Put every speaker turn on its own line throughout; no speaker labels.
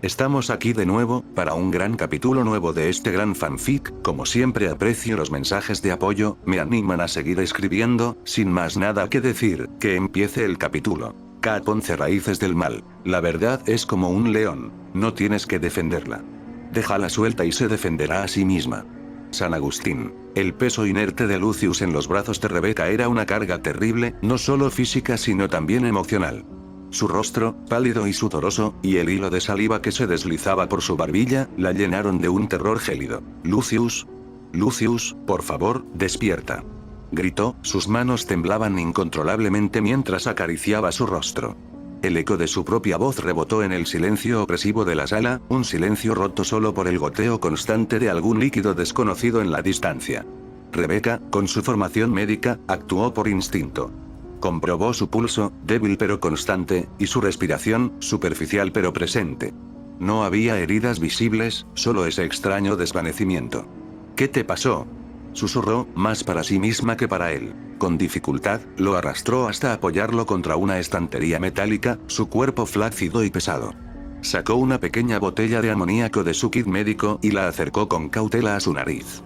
Estamos aquí de nuevo, para un gran capítulo nuevo de este gran fanfic. Como siempre aprecio los mensajes de apoyo, me animan a seguir escribiendo. Sin más nada que decir, que empiece el capítulo. Kat 11 raíces del mal. La verdad es como un león, no tienes que defenderla. Déjala suelta y se defenderá a sí misma. San Agustín. El peso inerte de Lucius en los brazos de Rebecca era una carga terrible, no solo física sino también emocional. Su rostro, pálido y sudoroso, y el hilo de saliva que se deslizaba por su barbilla, la llenaron de un terror gélido. Lucius. Lucius, por favor, despierta. Gritó, sus manos temblaban incontrolablemente mientras acariciaba su rostro. El eco de su propia voz rebotó en el silencio opresivo de la sala, un silencio roto solo por el goteo constante de algún líquido desconocido en la distancia. Rebecca, con su formación médica, actuó por instinto. Comprobó su pulso, débil pero constante, y su respiración, superficial pero presente. No había heridas visibles, solo ese extraño desvanecimiento. ¿Qué te pasó?, susurró, más para sí misma que para él. Con dificultad, lo arrastró hasta apoyarlo contra una estantería metálica, su cuerpo flácido y pesado. Sacó una pequeña botella de amoníaco de su kit médico y la acercó con cautela a su nariz.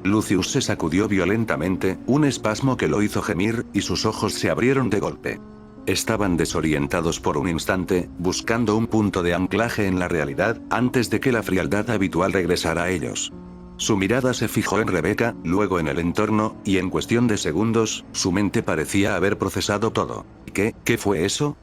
Lucius se sacudió violentamente, un espasmo que lo hizo gemir, y sus ojos se abrieron de golpe. Estaban desorientados por un instante, buscando un punto de anclaje en la realidad, antes de que la frialdad habitual regresara a ellos. Su mirada se fijó en Rebecca, luego en el entorno, y en cuestión de segundos, su mente parecía haber procesado todo. ¿Qué fue eso?,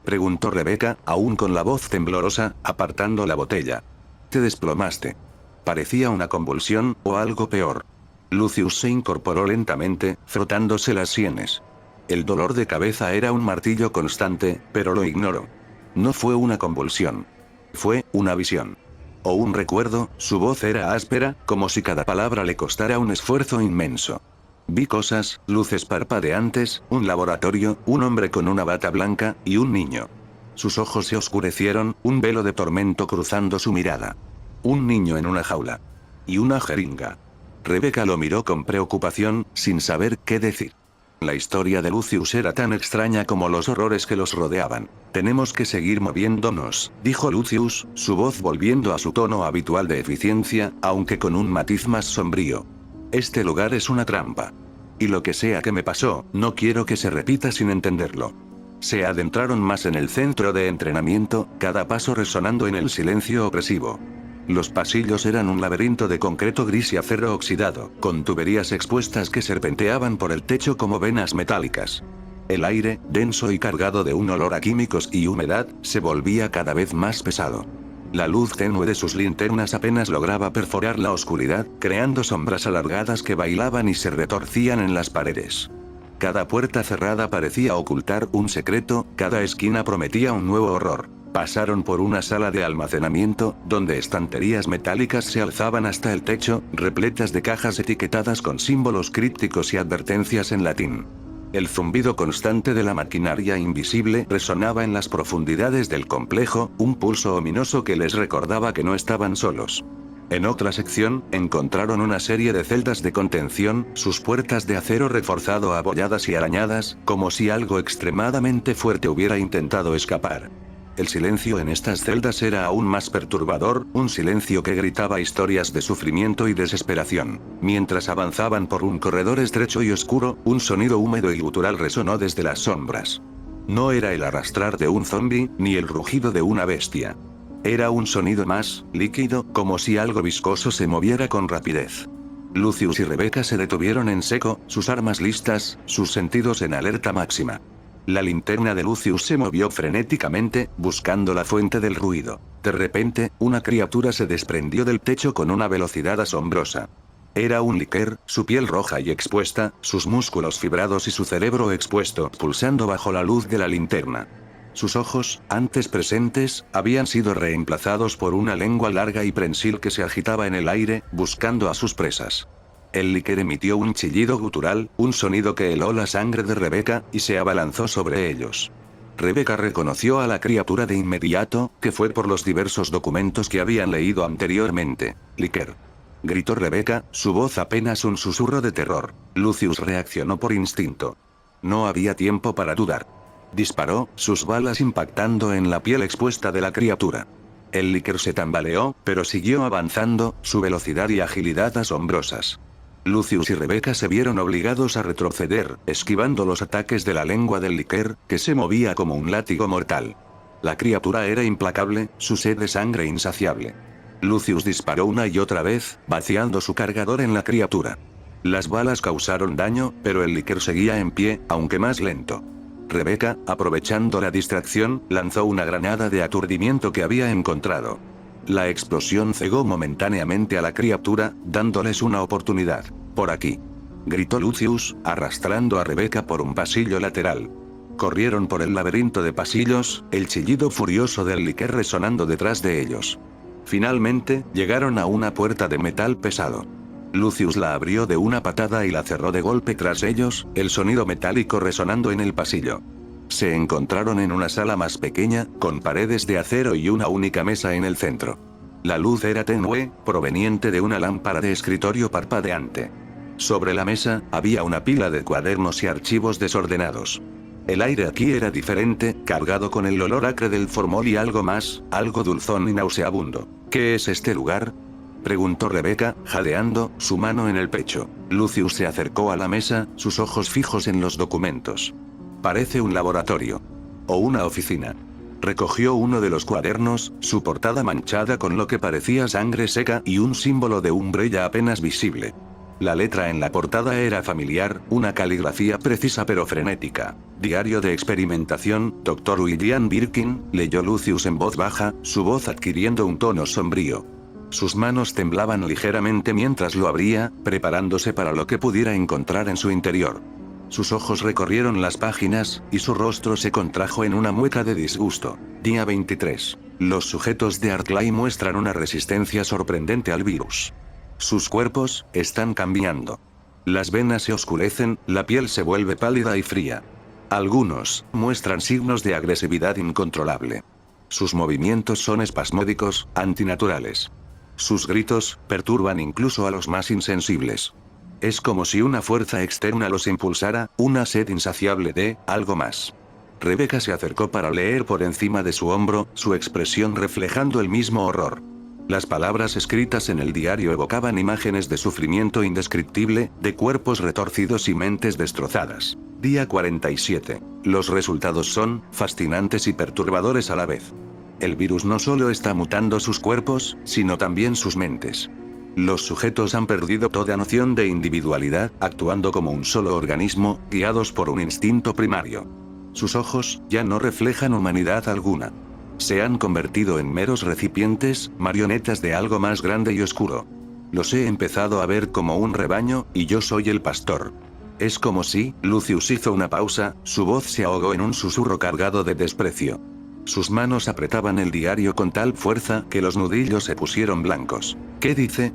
preguntó Rebecca, aún con la voz temblorosa, apartando la botella. Te desplomaste. Parecía una convulsión, o algo peor. Lucius se incorporó lentamente, frotándose las sienes. El dolor de cabeza era un martillo constante, pero lo ignoró. No fue una convulsión. Fue una visión. O un recuerdo. Su voz era áspera, como si cada palabra le costara un esfuerzo inmenso. Vi cosas, luces parpadeantes, un laboratorio, un hombre con una bata blanca, y un niño. Sus ojos se oscurecieron, un velo de tormento cruzando su mirada. Un niño en una jaula. Y una jeringa. Rebecca lo miró con preocupación, sin saber qué decir. La historia de Lucius era tan extraña como los horrores que los rodeaban. Tenemos que seguir moviéndonos, dijo Lucius, su voz volviendo a su tono habitual de eficiencia, aunque con un matiz más sombrío. Este lugar es una trampa. Y lo que sea que me pasó, no quiero que se repita sin entenderlo. Se adentraron más en el centro de entrenamiento, cada paso resonando en el silencio opresivo. Los pasillos eran un laberinto de concreto gris y acero oxidado, con tuberías expuestas que serpenteaban por el techo como venas metálicas. El aire, denso y cargado de un olor a químicos y humedad, se volvía cada vez más pesado. La luz tenue de sus linternas apenas lograba perforar la oscuridad, creando sombras alargadas que bailaban y se retorcían en las paredes. Cada puerta cerrada parecía ocultar un secreto, cada esquina prometía un nuevo horror. Pasaron por una sala de almacenamiento, donde estanterías metálicas se alzaban hasta el techo, repletas de cajas etiquetadas con símbolos crípticos y advertencias en latín. El zumbido constante de la maquinaria invisible resonaba en las profundidades del complejo, un pulso ominoso que les recordaba que no estaban solos. En otra sección, encontraron una serie de celdas de contención, sus puertas de acero reforzado abolladas y arañadas, como si algo extremadamente fuerte hubiera intentado escapar. El silencio en estas celdas era aún más perturbador, un silencio que gritaba historias de sufrimiento y desesperación. Mientras avanzaban por un corredor estrecho y oscuro, un sonido húmedo y gutural resonó desde las sombras. No era el arrastrar de un zombi, ni el rugido de una bestia. Era un sonido más, líquido, como si algo viscoso se moviera con rapidez. Lucius y Rebecca se detuvieron en seco, sus armas listas, sus sentidos en alerta máxima. La linterna de Lucius se movió frenéticamente, buscando la fuente del ruido. De repente, una criatura se desprendió del techo con una velocidad asombrosa. Era un Licker, su piel roja y expuesta, sus músculos fibrados y su cerebro expuesto, pulsando bajo la luz de la linterna. Sus ojos, antes presentes, habían sido reemplazados por una lengua larga y prensil que se agitaba en el aire, buscando a sus presas. El Licker emitió un chillido gutural, un sonido que heló la sangre de Rebecca, y se abalanzó sobre ellos. Rebecca reconoció a la criatura de inmediato, que fue por los diversos documentos que habían leído anteriormente. Licker. Gritó Rebecca, su voz apenas un susurro de terror. Lucius reaccionó por instinto. No había tiempo para dudar. Disparó, sus balas impactando en la piel expuesta de la criatura. El líquido se tambaleó, pero siguió avanzando, su velocidad y agilidad asombrosas. Lucius y Rebecca se vieron obligados a retroceder, esquivando los ataques de la lengua del líquido, que se movía como un látigo mortal. La criatura era implacable, su sed de sangre insaciable. Lucius disparó una y otra vez, vaciando su cargador en la criatura. Las balas causaron daño, pero el líquido seguía en pie, aunque más lento. Rebecca, aprovechando la distracción, lanzó una granada de aturdimiento que había encontrado. La explosión cegó momentáneamente a la criatura, dándoles una oportunidad. «Por aquí», gritó Lucius, arrastrando a Rebecca por un pasillo lateral. Corrieron por el laberinto de pasillos, el chillido furioso del líquido resonando detrás de ellos. Finalmente, llegaron a una puerta de metal pesado. Lucius la abrió de una patada y la cerró de golpe tras ellos, el sonido metálico resonando en el pasillo. Se encontraron en una sala más pequeña, con paredes de acero y una única mesa en el centro. La luz era tenue, proveniente de una lámpara de escritorio parpadeante. Sobre la mesa, había una pila de cuadernos y archivos desordenados. El aire aquí era diferente, cargado con el olor acre del formol y algo más, algo dulzón y nauseabundo. «¿Qué es este lugar?», preguntó Rebecca, jadeando, su mano en el pecho. Lucius se acercó a la mesa, sus ojos fijos en los documentos. «Parece un laboratorio. O una oficina». Recogió uno de los cuadernos, su portada manchada con lo que parecía sangre seca y un símbolo de umbrella apenas visible. La letra en la portada era familiar, una caligrafía precisa pero frenética. «Diario de experimentación, Dr. William Birkin», leyó Lucius en voz baja, su voz adquiriendo un tono sombrío. Sus manos temblaban ligeramente mientras lo abría, preparándose para lo que pudiera encontrar en su interior. Sus ojos recorrieron las páginas, y su rostro se contrajo en una mueca de disgusto. Día 23. Los sujetos de Arclay muestran una resistencia sorprendente al virus. Sus cuerpos están cambiando. Las venas se oscurecen, la piel se vuelve pálida y fría. Algunos muestran signos de agresividad incontrolable. Sus movimientos son espasmódicos, antinaturales. Sus gritos perturban incluso a los más insensibles. Es como si una fuerza externa los impulsara, una sed insaciable de algo más. Rebecca se acercó para leer por encima de su hombro, su expresión reflejando el mismo horror. Las palabras escritas en el diario evocaban imágenes de sufrimiento indescriptible, de cuerpos retorcidos y mentes destrozadas. Día 47. Los resultados son fascinantes y perturbadores a la vez. El virus no solo está mutando sus cuerpos, sino también sus mentes. Los sujetos han perdido toda noción de individualidad, actuando como un solo organismo, guiados por un instinto primario. Sus ojos ya no reflejan humanidad alguna. Se han convertido en meros recipientes, marionetas de algo más grande y oscuro. Los he empezado a ver como un rebaño, y yo soy el pastor. Es como si, Lucius hizo una pausa, su voz se ahogó en un susurro cargado de desprecio. Sus manos apretaban el diario con tal fuerza que los nudillos se pusieron blancos. «¿Qué dice?»,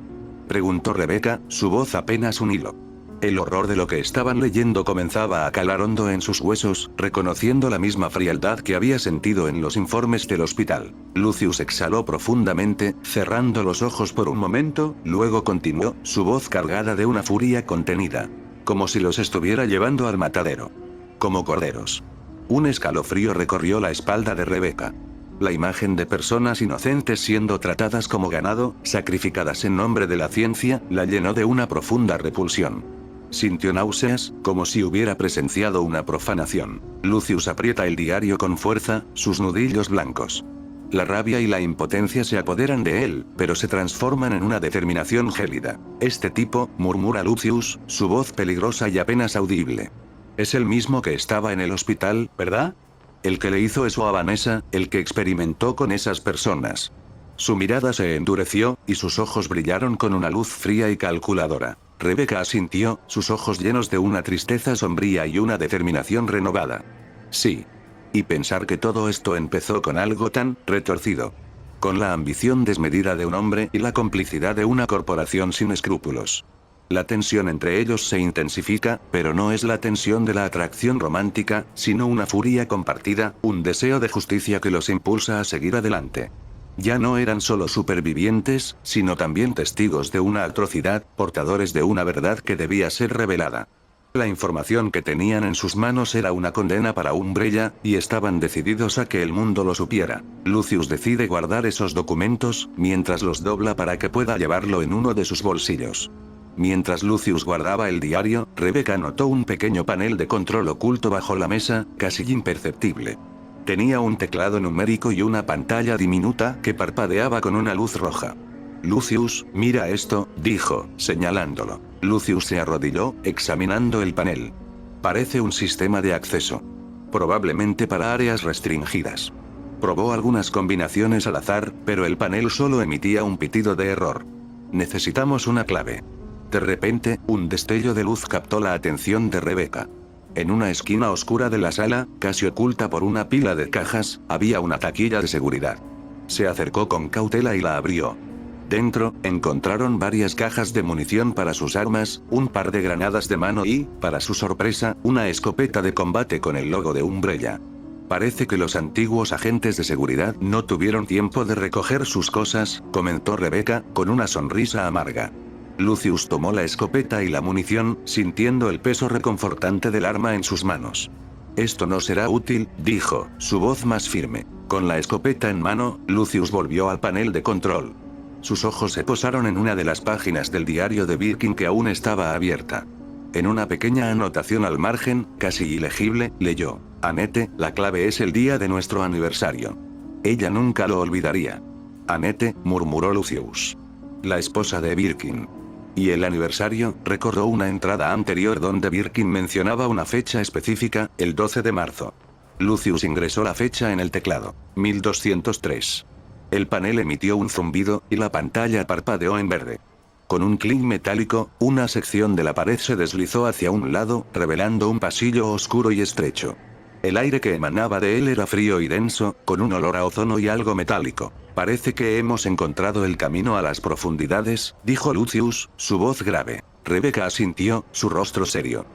preguntó Rebecca, su voz apenas un hilo. El horror de lo que estaban leyendo comenzaba a calar hondo en sus huesos, reconociendo la misma frialdad que había sentido en los informes del hospital. Lucius exhaló profundamente, cerrando los ojos por un momento, luego continuó, su voz cargada de una furia contenida. Como si los estuviera llevando al matadero. Como corderos. Un escalofrío recorrió la espalda de Rebecca. La imagen de personas inocentes siendo tratadas como ganado, sacrificadas en nombre de la ciencia, la llenó de una profunda repulsión. Sintió náuseas, como si hubiera presenciado una profanación. Lucius aprieta el diario con fuerza, sus nudillos blancos. La rabia y la impotencia se apoderan de él, pero se transforman en una determinación gélida. «Este tipo», murmura Lucius, su voz peligrosa y apenas audible. «Es el mismo que estaba en el hospital, ¿verdad? El que le hizo eso a Vanessa, el que experimentó con esas personas». Su mirada se endureció, y sus ojos brillaron con una luz fría y calculadora. Rebecca asintió, sus ojos llenos de una tristeza sombría y una determinación renovada. «Sí. Y pensar que todo esto empezó con algo tan retorcido. Con la ambición desmedida de un hombre y la complicidad de una corporación sin escrúpulos. La tensión entre ellos se intensifica, pero no es la tensión de la atracción romántica, sino una furia compartida, un deseo de justicia que los impulsa a seguir adelante. Ya no eran solo supervivientes, sino también testigos de una atrocidad, portadores de una verdad que debía ser revelada. La información que tenían en sus manos era una condena para Umbrella, y estaban decididos a que el mundo lo supiera. Lucius decide guardar esos documentos, mientras los dobla para que pueda llevarlo en uno de sus bolsillos. Mientras Lucius guardaba el diario, Rebecca notó un pequeño panel de control oculto bajo la mesa, casi imperceptible. Tenía un teclado numérico y una pantalla diminuta que parpadeaba con una luz roja. Lucius, mira esto, dijo, señalándolo. Lucius se arrodilló, examinando el panel. Parece un sistema de acceso. Probablemente para áreas restringidas. Probó algunas combinaciones al azar, pero el panel solo emitía un pitido de error. Necesitamos una clave. De repente, un destello de luz captó la atención de Rebecca. En una esquina oscura de la sala, casi oculta por una pila de cajas, había una taquilla de seguridad. Se acercó con cautela y la abrió. Dentro, encontraron varias cajas de munición para sus armas, un par de granadas de mano y, para su sorpresa, una escopeta de combate con el logo de Umbrella. Parece que los antiguos agentes de seguridad no tuvieron tiempo de recoger sus cosas, comentó Rebecca, con una sonrisa amarga. Lucius tomó la escopeta y la munición, sintiendo el peso reconfortante del arma en sus manos. Esto no será útil, dijo, su voz más firme. Con la escopeta en mano, Lucius volvió al panel de control. Sus ojos se posaron en una de las páginas del diario de Birkin que aún estaba abierta. En una pequeña anotación al margen, casi ilegible, leyó: Annette, la clave es el día de nuestro aniversario. Ella nunca lo olvidaría. Annette, murmuró Lucius. La esposa de Birkin. Y el aniversario, recordó una entrada anterior donde Birkin mencionaba una fecha específica, el 12 de marzo. Lucius ingresó la fecha en el teclado. 1203. El panel emitió un zumbido, y la pantalla parpadeó en verde. Con un clic metálico, una sección de la pared se deslizó hacia un lado, revelando un pasillo oscuro y estrecho. El aire que emanaba de él era frío y denso, con un olor a ozono y algo metálico. Parece que hemos encontrado el camino a las profundidades, dijo Lucius, su voz grave. Rebecca asintió, su rostro serio.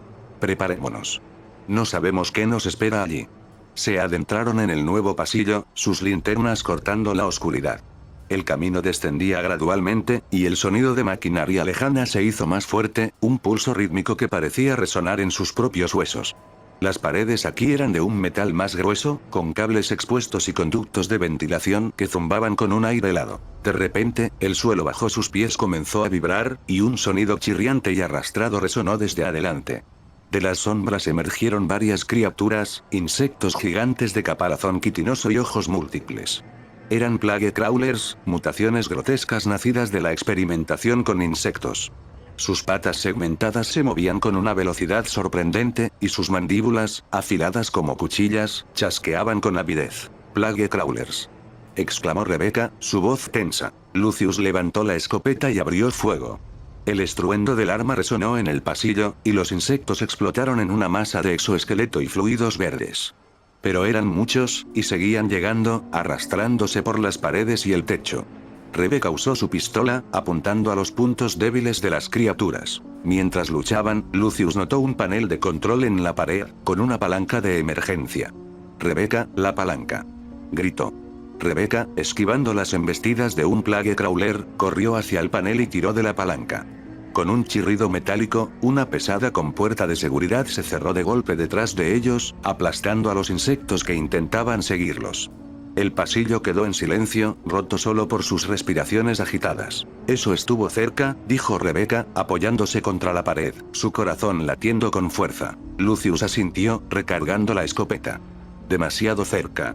Preparémonos. No sabemos qué nos espera allí. Se adentraron en el nuevo pasillo, sus linternas cortando la oscuridad. El camino descendía gradualmente, y el sonido de maquinaria lejana se hizo más fuerte, un pulso rítmico que parecía resonar en sus propios huesos. Las paredes aquí eran de un metal más grueso, con cables expuestos y conductos de ventilación que zumbaban con un aire helado. De repente, el suelo bajo sus pies comenzó a vibrar, y un sonido chirriante y arrastrado resonó desde adelante. De las sombras emergieron varias criaturas, insectos gigantes de caparazón quitinoso y ojos múltiples. Eran plague crawlers, mutaciones grotescas nacidas de la experimentación con insectos. Sus patas segmentadas se movían con una velocidad sorprendente, y sus mandíbulas, afiladas como cuchillas, chasqueaban con avidez. Plague crawlers. Exclamó Rebecca, su voz tensa. Lucius levantó la escopeta y abrió fuego. El estruendo del arma resonó en el pasillo, y los insectos explotaron en una masa de exoesqueleto y fluidos verdes. Pero eran muchos, y seguían llegando, arrastrándose por las paredes y el techo. Rebecca usó su pistola, apuntando a los puntos débiles de las criaturas. Mientras luchaban, Lucius notó un panel de control en la pared, con una palanca de emergencia. Rebecca, la palanca. Gritó. Rebecca, esquivando las embestidas de un plague crawler, corrió hacia el panel y tiró de la palanca. Con un chirrido metálico, una pesada compuerta de seguridad se cerró de golpe detrás de ellos, aplastando a los insectos que intentaban seguirlos. El pasillo quedó en silencio, roto solo por sus respiraciones agitadas. Eso estuvo cerca, dijo Rebecca, apoyándose contra la pared, su corazón latiendo con fuerza. Lucius asintió, recargando la escopeta. Demasiado cerca.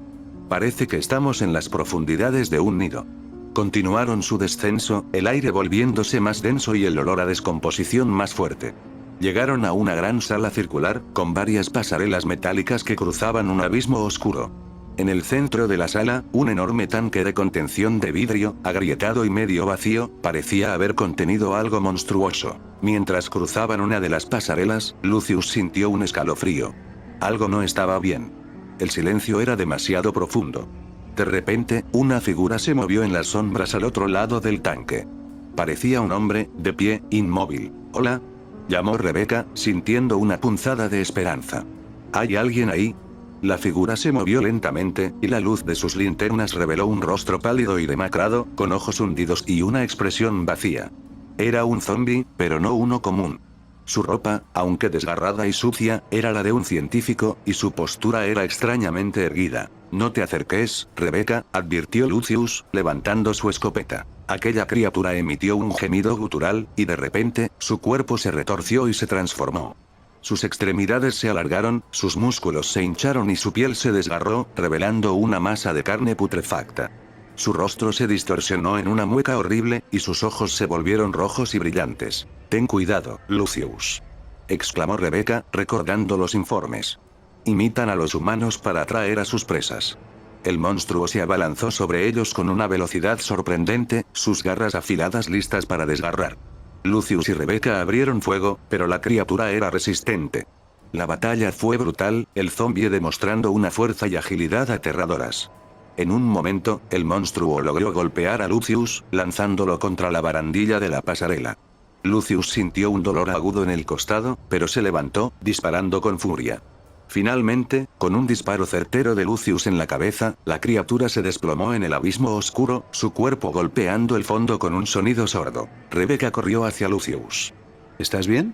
Parece que estamos en las profundidades de un nido. Continuaron su descenso, el aire volviéndose más denso y el olor a descomposición más fuerte. Llegaron a una gran sala circular, con varias pasarelas metálicas que cruzaban un abismo oscuro. En el centro de la sala, un enorme tanque de contención de vidrio, agrietado y medio vacío, parecía haber contenido algo monstruoso. Mientras cruzaban una de las pasarelas, Lucius sintió un escalofrío. Algo no estaba bien. El silencio era demasiado profundo. De repente, una figura se movió en las sombras al otro lado del tanque. Parecía un hombre, de pie, inmóvil. «Hola», llamó Rebecca, sintiendo una punzada de esperanza. «¿Hay alguien ahí?». La figura se movió lentamente, y la luz de sus linternas reveló un rostro pálido y demacrado, con ojos hundidos y una expresión vacía. Era un zombi, pero no uno común. Su ropa, aunque desgarrada y sucia, era la de un científico, y su postura era extrañamente erguida. No te acerques, Rebecca, advirtió Lucius, levantando su escopeta. Aquella criatura emitió un gemido gutural, y de repente, su cuerpo se retorció y se transformó. Sus extremidades se alargaron, sus músculos se hincharon y su piel se desgarró, revelando una masa de carne putrefacta. Su rostro se distorsionó en una mueca horrible, y sus ojos se volvieron rojos y brillantes. «Ten cuidado, Lucius», exclamó Rebecca, recordando los informes. «Imitan a los humanos para atraer a sus presas». El monstruo se abalanzó sobre ellos con una velocidad sorprendente, sus garras afiladas listas para desgarrar. Lucius y Rebecca abrieron fuego, pero la criatura era resistente. La batalla fue brutal, el zombie demostrando una fuerza y agilidad aterradoras. En un momento, el monstruo logró golpear a Lucius, lanzándolo contra la barandilla de la pasarela. Lucius sintió un dolor agudo en el costado, pero se levantó, disparando con furia. Finalmente, con un disparo certero de Lucius en la cabeza, la criatura se desplomó en el abismo oscuro, su cuerpo golpeando el fondo con un sonido sordo. Rebecca corrió hacia Lucius. «¿Estás bien?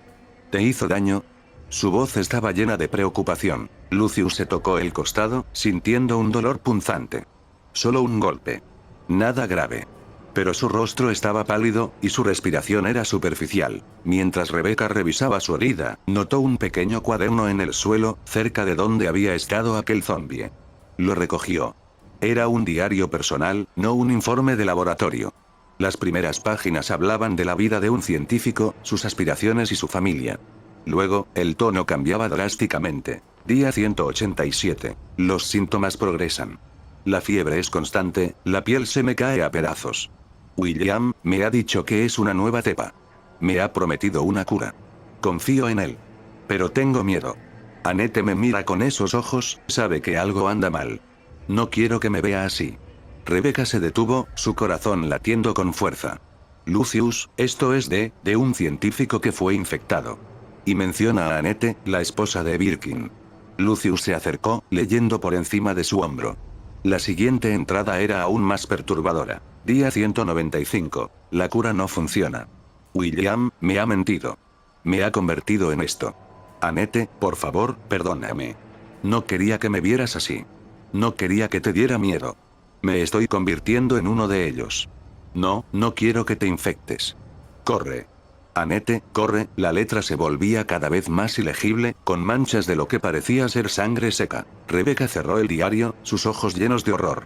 ¿Te hizo daño?» Su voz estaba llena de preocupación. Lucius se tocó el costado, sintiendo un dolor punzante. «Solo un golpe. Nada grave». Pero su rostro estaba pálido, y su respiración era superficial. Mientras Rebecca revisaba su herida, notó un pequeño cuaderno en el suelo, cerca de donde había estado aquel zombie. Lo recogió. Era un diario personal, no un informe de laboratorio. Las primeras páginas hablaban de la vida de un científico, sus aspiraciones y su familia. Luego, el tono cambiaba drásticamente. Día 187. Los síntomas progresan. La fiebre es constante, la piel se me cae a pedazos. William me ha dicho que es una nueva cepa. Me ha prometido una cura. Confío en él. Pero tengo miedo. Annette me mira con esos ojos, sabe que algo anda mal. No quiero que me vea así. Rebecca se detuvo, su corazón latiendo con fuerza. Lucius, esto es de un científico que fue infectado. Y menciona a Annette, la esposa de Birkin. Lucius se acercó, leyendo por encima de su hombro. La siguiente entrada era aún más perturbadora. Día 195. La cura no funciona. William me ha mentido. Me ha convertido en esto. Annette, por favor, perdóname. No quería que me vieras así. No quería que te diera miedo. Me estoy convirtiendo en uno de ellos. No quiero que te infectes. Corre. Annette, corre. La letra se volvía cada vez más ilegible, con manchas de lo que parecía ser sangre seca. Rebecca cerró el diario, sus ojos llenos de horror.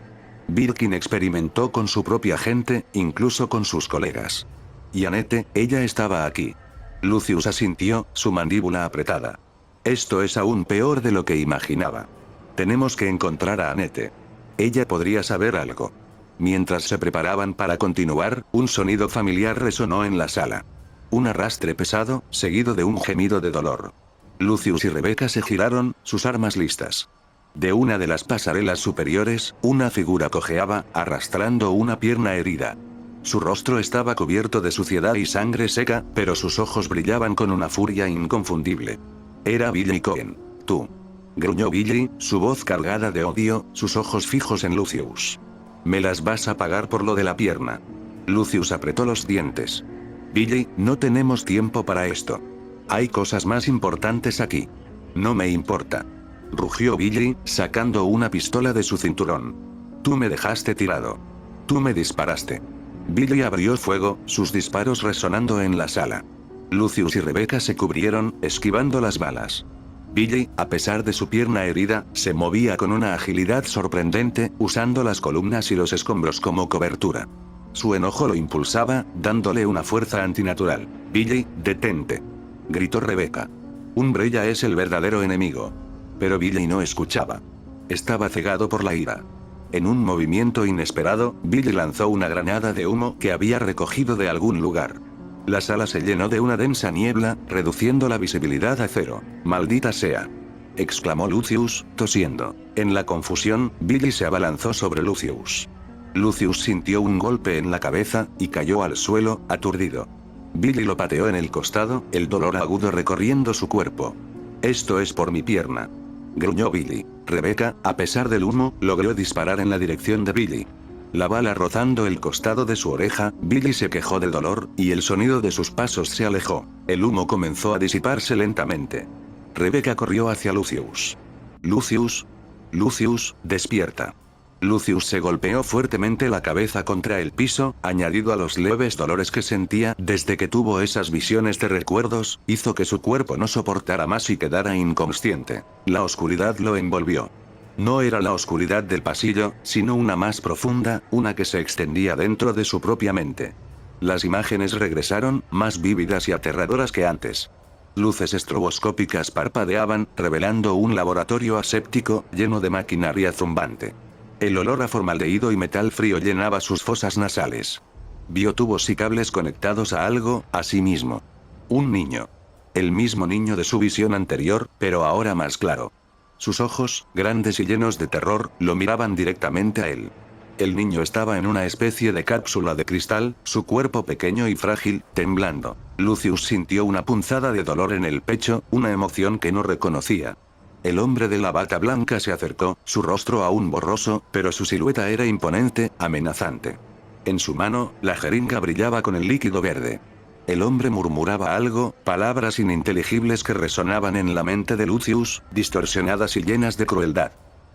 Birkin experimentó con su propia gente, incluso con sus colegas. Y Annette, ella estaba aquí. Lucius asintió, su mandíbula apretada. Esto es aún peor de lo que imaginaba. Tenemos que encontrar a Annette. Ella podría saber algo. Mientras se preparaban para continuar, un sonido familiar resonó en la sala. Un arrastre pesado, seguido de un gemido de dolor. Lucius y Rebecca se giraron, sus armas listas. De una de las pasarelas superiores, una figura cojeaba, arrastrando una pierna herida. Su rostro estaba cubierto de suciedad y sangre seca, pero sus ojos brillaban con una furia inconfundible. Era Billy Cohen. «Tú», gruñó Billy, su voz cargada de odio, sus ojos fijos en Lucius. «Me las vas a pagar por lo de la pierna». Lucius apretó los dientes. «Billy, no tenemos tiempo para esto. Hay cosas más importantes aquí». «No me importa», rugió Billy, sacando una pistola de su cinturón. «Tú me dejaste tirado. Tú me disparaste». Billy abrió fuego, sus disparos resonando en la sala. Lucius y Rebecca se cubrieron, esquivando las balas. Billy, a pesar de su pierna herida, se movía con una agilidad sorprendente, usando las columnas y los escombros como cobertura. Su enojo lo impulsaba, dándole una fuerza antinatural. «Billy, detente», gritó Rebecca. «Umbrella es el verdadero enemigo». Pero Billy no escuchaba. Estaba cegado por la ira. En un movimiento inesperado, Billy lanzó una granada de humo que había recogido de algún lugar. La sala se llenó de una densa niebla, reduciendo la visibilidad a cero. «Maldita sea», exclamó Lucius, tosiendo. En la confusión, Billy se abalanzó sobre Lucius. Lucius sintió un golpe en la cabeza, y cayó al suelo, aturdido. Billy lo pateó en el costado, el dolor agudo recorriendo su cuerpo. «Esto es por mi pierna», gruñó Billy. Rebecca, a pesar del humo, logró disparar en la dirección de Billy. La bala rozando el costado de su oreja, Billy se quejó de dolor, y el sonido de sus pasos se alejó. El humo comenzó a disiparse lentamente. Rebecca corrió hacia Lucius. Lucius. Lucius, despierta. Lucius se golpeó fuertemente la cabeza contra el piso, añadido a los leves dolores que sentía desde que tuvo esas visiones de recuerdos, hizo que su cuerpo no soportara más y quedara inconsciente. La oscuridad lo envolvió. No era la oscuridad del pasillo, sino una más profunda, una que se extendía dentro de su propia mente. Las imágenes regresaron, más vívidas y aterradoras que antes. Luces estroboscópicas parpadeaban, revelando un laboratorio aséptico, lleno de maquinaria zumbante. El olor a formaldehído y metal frío llenaba sus fosas nasales. Vio tubos y cables conectados a algo, a sí mismo. Un niño. El mismo niño de su visión anterior, pero ahora más claro. Sus ojos, grandes y llenos de terror, lo miraban directamente a él. El niño estaba en una especie de cápsula de cristal, su cuerpo pequeño y frágil, temblando. Lucius sintió una punzada de dolor en el pecho, una emoción que no reconocía. El hombre de la bata blanca se acercó, su rostro aún borroso, pero su silueta era imponente, amenazante. En su mano, la jeringa brillaba con el líquido verde. El hombre murmuraba algo, palabras ininteligibles que resonaban en la mente de Lucius, distorsionadas y llenas de crueldad.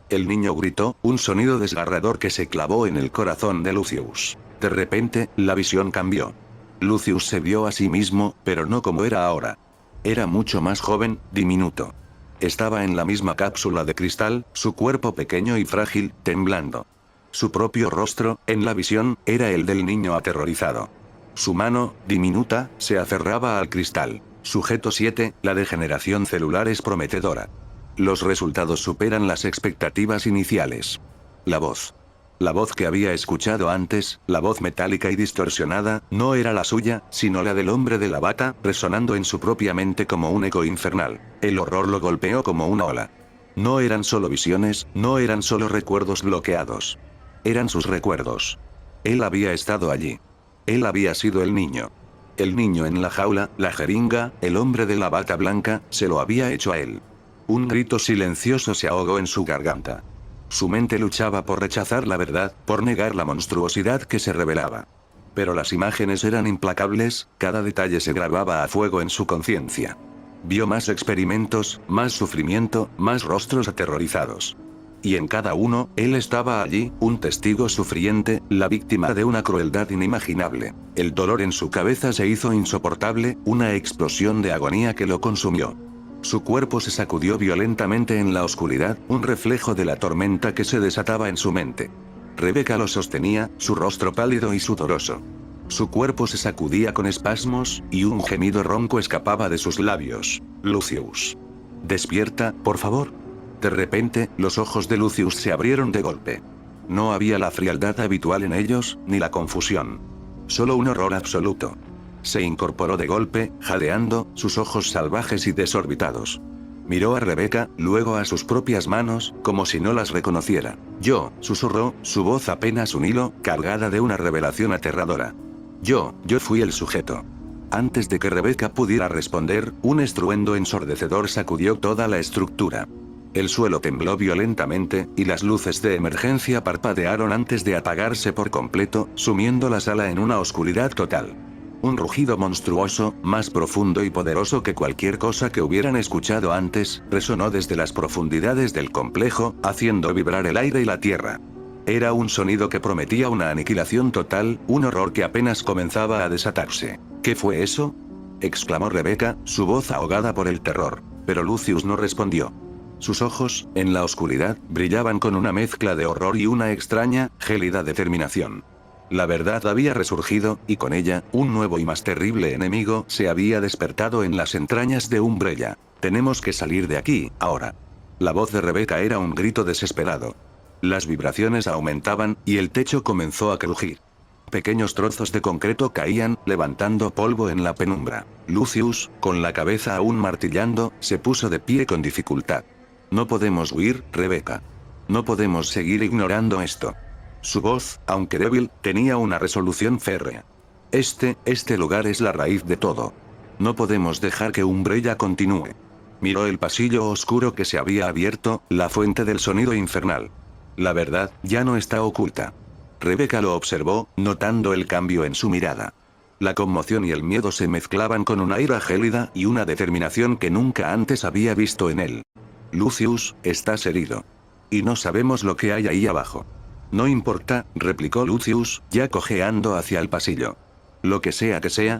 El niño gritó, un sonido desgarrador que se clavó en el corazón de Lucius. De repente, la visión cambió. Lucius se vio a sí mismo, pero no como era ahora. Era mucho más joven, diminuto. Estaba en la misma cápsula de cristal, su cuerpo pequeño y frágil, temblando. Su propio rostro, en la visión, era el del niño aterrorizado. Su mano, diminuta, se aferraba al cristal. Sujeto 7, la degeneración celular es prometedora. Los resultados superan las expectativas iniciales. La voz. La voz que había escuchado antes, la voz metálica y distorsionada, no era la suya, sino la del hombre de la bata, resonando en su propia mente como un eco infernal. El horror lo golpeó como una ola. No eran solo visiones, no eran solo recuerdos bloqueados. Eran sus recuerdos. Él había estado allí. Él había sido el niño. El niño en la jaula, la jeringa, el hombre de la bata blanca, se lo había hecho a él. Un grito silencioso se ahogó en su garganta. Su mente luchaba por rechazar la verdad, por negar la monstruosidad que se revelaba. Pero las imágenes eran implacables, cada detalle se grababa a fuego en su conciencia. Vio más experimentos, más sufrimiento, más rostros aterrorizados. Y en cada uno, él estaba allí, un testigo sufriente, la víctima de una crueldad inimaginable. El dolor en su cabeza se hizo insoportable, una explosión de agonía que lo consumió. Su cuerpo se sacudió violentamente en la oscuridad, un reflejo de la tormenta que se desataba en su mente. Rebecca lo sostenía, su rostro pálido y sudoroso. Su cuerpo se sacudía con espasmos, y un gemido ronco escapaba de sus labios. Lucius. Despierta, por favor. De repente, los ojos de Lucius se abrieron de golpe. No había la frialdad habitual en ellos, ni la confusión. Solo un horror absoluto. Se incorporó de golpe, jadeando, sus ojos salvajes y desorbitados. Miró a Rebecca, luego a sus propias manos, como si no las reconociera. Yo, susurró, su voz apenas un hilo, cargada de una revelación aterradora. Yo fui el sujeto. Antes de que Rebecca pudiera responder, un estruendo ensordecedor sacudió toda la estructura. El suelo tembló violentamente, y las luces de emergencia parpadearon antes de apagarse por completo, sumiendo la sala en una oscuridad total. Un rugido monstruoso, más profundo y poderoso que cualquier cosa que hubieran escuchado antes, resonó desde las profundidades del complejo, haciendo vibrar el aire y la tierra. Era un sonido que prometía una aniquilación total, un horror que apenas comenzaba a desatarse. ¿Qué fue eso?, exclamó Rebecca, su voz ahogada por el terror. Pero Lucius no respondió. Sus ojos, en la oscuridad, brillaban con una mezcla de horror y una extraña, gélida determinación. La verdad había resurgido, y con ella, un nuevo y más terrible enemigo se había despertado en las entrañas de Umbrella. Tenemos que salir de aquí, ahora. La voz de Rebecca era un grito desesperado. Las vibraciones aumentaban, y el techo comenzó a crujir. Pequeños trozos de concreto caían, levantando polvo en la penumbra. Lucius, con la cabeza aún martillando, se puso de pie con dificultad. No podemos huir, Rebecca. No podemos seguir ignorando esto. Su voz, aunque débil, tenía una resolución férrea. Este lugar es la raíz de todo. No podemos dejar que Umbrella continúe. Miró el pasillo oscuro que se había abierto, la fuente del sonido infernal. La verdad, ya no está oculta. Rebeca lo observó, notando el cambio en su mirada. La conmoción y el miedo se mezclaban con una ira gélida y una determinación que nunca antes había visto en él. Lucius, estás herido. Y no sabemos lo que hay ahí abajo. No importa, replicó Lucius, ya cojeando hacia el pasillo. Lo que sea,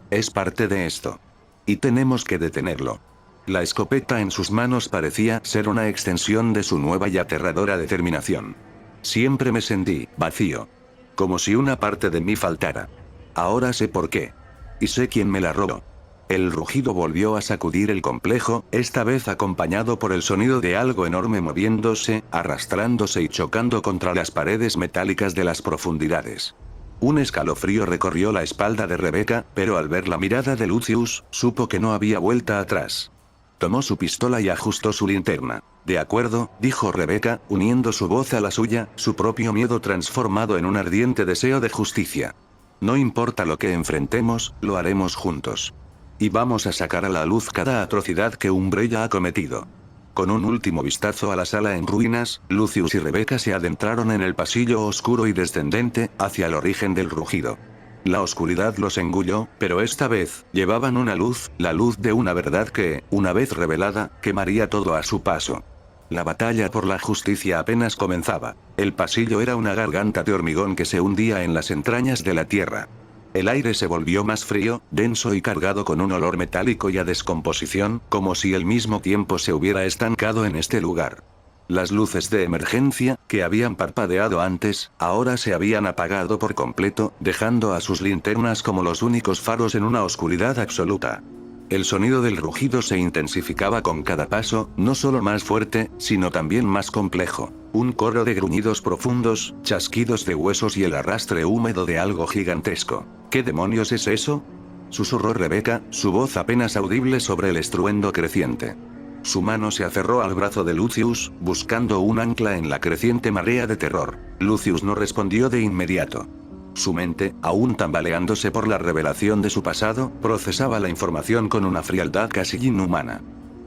es parte de esto. Y tenemos que detenerlo. La escopeta en sus manos parecía ser una extensión de su nueva y aterradora determinación. Siempre me sentí vacío. Como si una parte de mí faltara. Ahora sé por qué. Y sé quién me la robó. El rugido volvió a sacudir el complejo, esta vez acompañado por el sonido de algo enorme moviéndose, arrastrándose y chocando contra las paredes metálicas de las profundidades. Un escalofrío recorrió la espalda de Rebeca, pero al ver la mirada de Lucius, supo que no había vuelta atrás. Tomó su pistola y ajustó su linterna. De acuerdo, dijo Rebeca, uniendo su voz a la suya, su propio miedo transformado en un ardiente deseo de justicia. No importa lo que enfrentemos, lo haremos juntos. Y vamos a sacar a la luz cada atrocidad que Umbrella ha cometido. Con un último vistazo a la sala en ruinas, Lucius y Rebeca se adentraron en el pasillo oscuro y descendente, hacia el origen del rugido. La oscuridad los engulló, pero esta vez, llevaban una luz, la luz de una verdad que, una vez revelada, quemaría todo a su paso. La batalla por la justicia apenas comenzaba. El pasillo era una garganta de hormigón que se hundía en las entrañas de la tierra. El aire se volvió más frío, denso y cargado con un olor metálico y a descomposición, como si el mismo tiempo se hubiera estancado en este lugar. Las luces de emergencia, que habían parpadeado antes, ahora se habían apagado por completo, dejando a sus linternas como los únicos faros en una oscuridad absoluta. El sonido del rugido se intensificaba con cada paso, no solo más fuerte, sino también más complejo. Un coro de gruñidos profundos, chasquidos de huesos y el arrastre húmedo de algo gigantesco. ¿Qué demonios es eso?, susurró Rebeca, su voz apenas audible sobre el estruendo creciente. Su mano se aferró al brazo de Lucius, buscando un ancla en la creciente marea de terror. Lucius no respondió de inmediato. Su mente, aún tambaleándose por la revelación de su pasado, procesaba la información con una frialdad casi inhumana.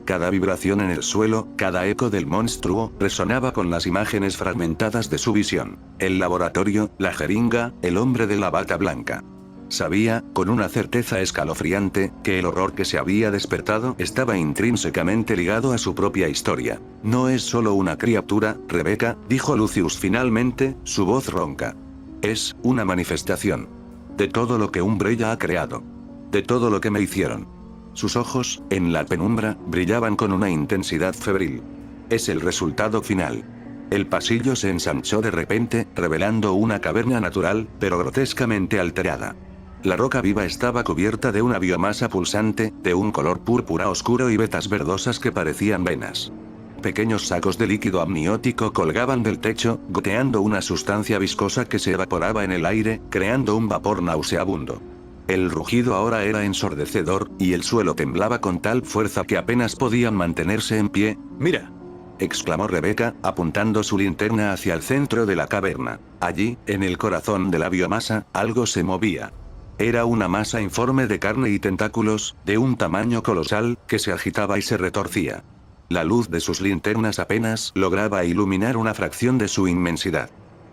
Cada vibración en el suelo, cada eco del monstruo, resonaba con las imágenes fragmentadas de su visión. El laboratorio, la jeringa, el hombre de la bata blanca. Sabía, con una certeza escalofriante, que el horror que se había despertado estaba intrínsecamente ligado a su propia historia. No es solo una criatura, Rebeca, dijo Lucius finalmente, su voz ronca. Es una manifestación de todo lo que Umbrella ha creado. De todo lo que me hicieron. Sus ojos, en la penumbra, brillaban con una intensidad febril. Es el resultado final. El pasillo se ensanchó de repente, revelando una caverna natural, pero grotescamente alterada. La roca viva estaba cubierta de una biomasa pulsante, de un color púrpura oscuro y vetas verdosas que parecían venas. Pequeños sacos de líquido amniótico colgaban del techo, goteando una sustancia viscosa que se evaporaba en el aire, creando un vapor nauseabundo. El rugido ahora era ensordecedor, y el suelo temblaba con tal fuerza que apenas podían mantenerse en pie. ¡Mira!, exclamó Rebeca, apuntando su linterna hacia el centro de la caverna. Allí, en el corazón de la biomasa, algo se movía. Era una masa informe de carne y tentáculos, de un tamaño colosal, que se agitaba y se retorcía. La luz de sus linternas apenas lograba iluminar una fracción de su inmensidad.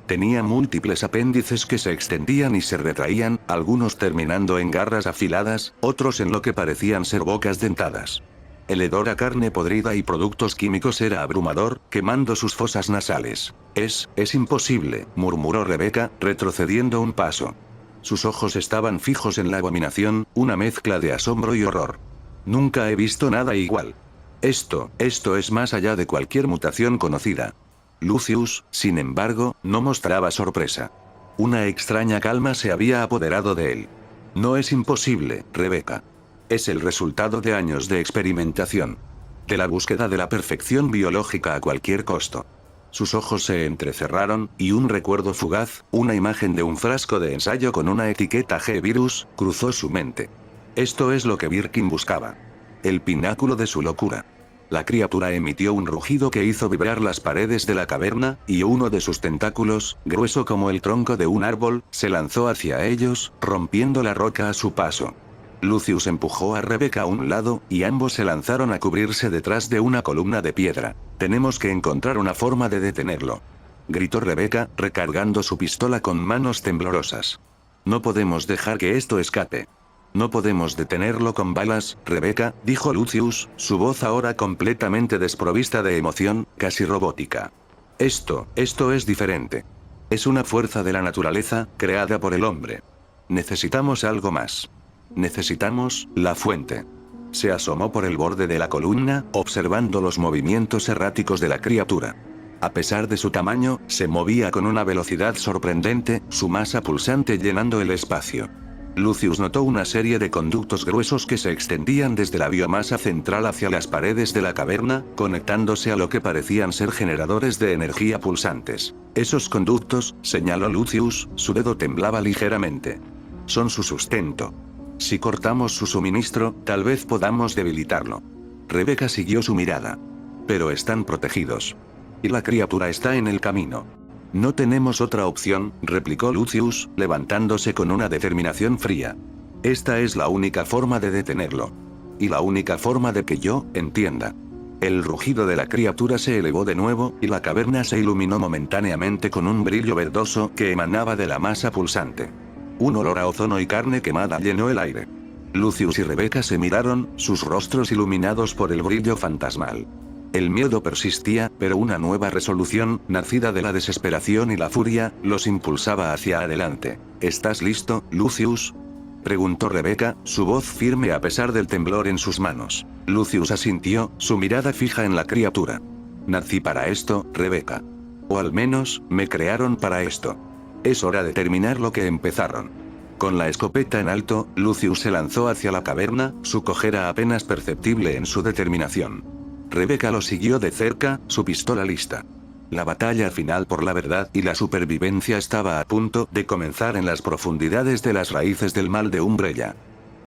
Tenía múltiples apéndices que se extendían y se retraían, algunos terminando en garras afiladas, otros en lo que parecían ser bocas dentadas. El hedor a carne podrida y productos químicos era abrumador, quemando sus fosas nasales. Es imposible, murmuró Rebeca, retrocediendo un paso. Sus ojos estaban fijos en la abominación, una mezcla de asombro y horror. Nunca he visto nada igual. Esto es más allá de cualquier mutación conocida. Lucius, sin embargo, no mostraba sorpresa. Una extraña calma se había apoderado de él. No es imposible, Rebeca. Es el resultado de años de experimentación. De la búsqueda de la perfección biológica a cualquier costo. Sus ojos se entrecerraron, y un recuerdo fugaz, una imagen de un frasco de ensayo con una etiqueta G-Virus, cruzó su mente. Esto es lo que Birkin buscaba. El pináculo de su locura. La criatura emitió un rugido que hizo vibrar las paredes de la caverna, y uno de sus tentáculos, grueso como el tronco de un árbol, se lanzó hacia ellos, rompiendo la roca a su paso. Lucius empujó a Rebeca a un lado, y ambos se lanzaron a cubrirse detrás de una columna de piedra. Tenemos que encontrar una forma de detenerlo. gritó Rebeca, recargando su pistola con manos temblorosas. No podemos dejar que esto escape. No podemos detenerlo con balas, Rebeca, dijo Lucius, su voz ahora completamente desprovista de emoción, casi robótica. Esto es diferente. Es una fuerza de la naturaleza, creada por el hombre. Necesitamos algo más. Necesitamos la fuente. Se asomó por el borde de la columna, observando los movimientos erráticos de la criatura. A pesar de su tamaño, se movía con una velocidad sorprendente, su masa pulsante llenando el espacio. Lucius notó una serie de conductos gruesos que se extendían desde la biomasa central hacia las paredes de la caverna, conectándose a lo que parecían ser generadores de energía pulsantes. Esos conductos, señaló Lucius, su dedo temblaba ligeramente. Son su sustento. Si cortamos su suministro, tal vez podamos debilitarlo. Rebeca siguió su mirada. Pero están protegidos. Y la criatura está en el camino. No tenemos otra opción, replicó Lucius, levantándose con una determinación fría. Esta es la única forma de detenerlo. Y la única forma de que yo entienda. El rugido de la criatura se elevó de nuevo, y la caverna se iluminó momentáneamente con un brillo verdoso que emanaba de la masa pulsante. Un olor a ozono y carne quemada llenó el aire. Lucius y Rebeca se miraron, sus rostros iluminados por el brillo fantasmal. El miedo persistía, pero una nueva resolución, nacida de la desesperación y la furia, los impulsaba hacia adelante. ¿Estás listo, Lucius?, preguntó Rebeca, su voz firme a pesar del temblor en sus manos. Lucius asintió, su mirada fija en la criatura. Nací para esto, Rebeca. O al menos, me crearon para esto. Es hora de terminar lo que empezaron. Con la escopeta en alto, Lucius se lanzó hacia la caverna, su cojera apenas perceptible en su determinación. Rebeca lo siguió de cerca, su pistola lista. La batalla final por la verdad y la supervivencia estaba a punto de comenzar en las profundidades de las raíces del mal de Umbrella.